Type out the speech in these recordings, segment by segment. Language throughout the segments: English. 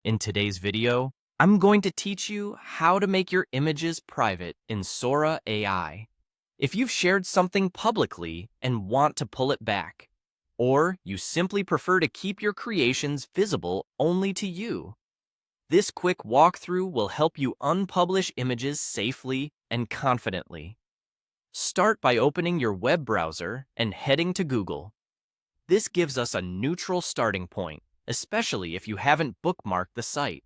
In today's video, I'm going to teach you how to make your images private in SORA AI. If you've shared something publicly and want to pull it back, or you simply prefer to keep your creations visible only to you, this quick walkthrough will help you unpublish images safely and confidently. Start by opening your web browser and heading to Google. This gives us a neutral starting point, especially if you haven't bookmarked the site.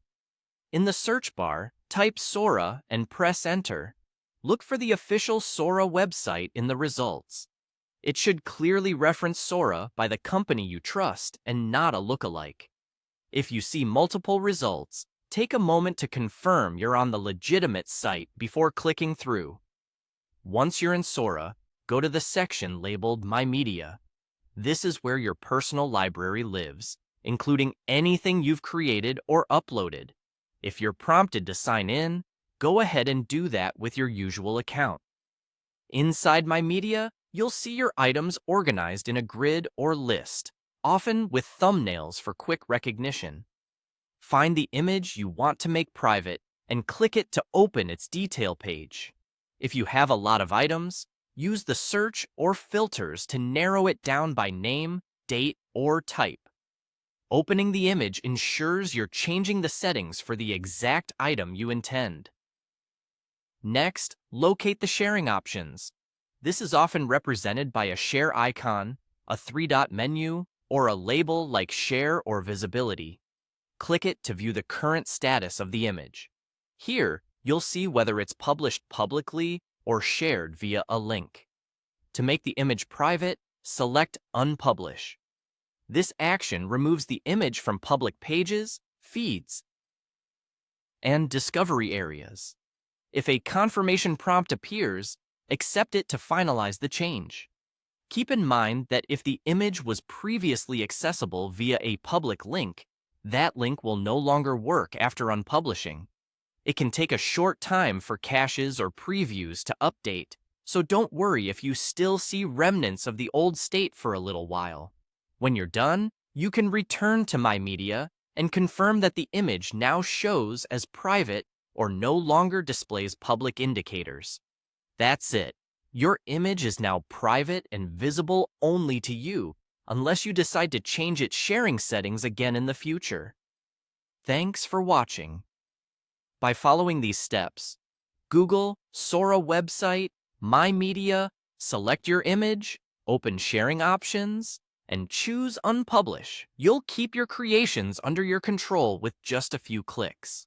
In the search bar, type SORA and press enter. Look for the official SORA website in the results. It should clearly reference SORA by the company you trust and not a lookalike. If you see multiple results, take a moment to confirm you're on the legitimate site before clicking through. Once you're in SORA, go to the section labeled My Media. This is where your personal library lives, including anything you've created or uploaded. If you're prompted to sign in, go ahead and do that with your usual account. Inside My Media, you'll see your items organized in a grid or list, often with thumbnails for quick recognition. Find the image you want to make private and click it to open its detail page. If you have a lot of items, use the search or filters to narrow it down by name, date, or type. Opening the image ensures you're changing the settings for the exact item you intend. Next, locate the sharing options. This is often represented by a share icon, a three-dot menu, or a label like share or visibility. Click it to view the current status of the image. Here, you'll see whether it's published publicly or shared via a link. To make the image private, select Unpublish. This action removes the image from public pages, feeds, and discovery areas. If a confirmation prompt appears, accept it to finalize the change. Keep in mind that if the image was previously accessible via a public link, that link will no longer work after unpublishing. It can take a short time for caches or previews to update, so don't worry if you still see remnants of the old state for a little while. When you're done, you can return to My Media and confirm that the image now shows as private or no longer displays public indicators. That's it. Your image is now private and visible only to you, unless you decide to change its sharing settings again in the future. Thanks for watching. By following these steps, Google, SORA website, My Media, select your image, open sharing options, and choose Unpublish, you'll keep your creations under your control with just a few clicks.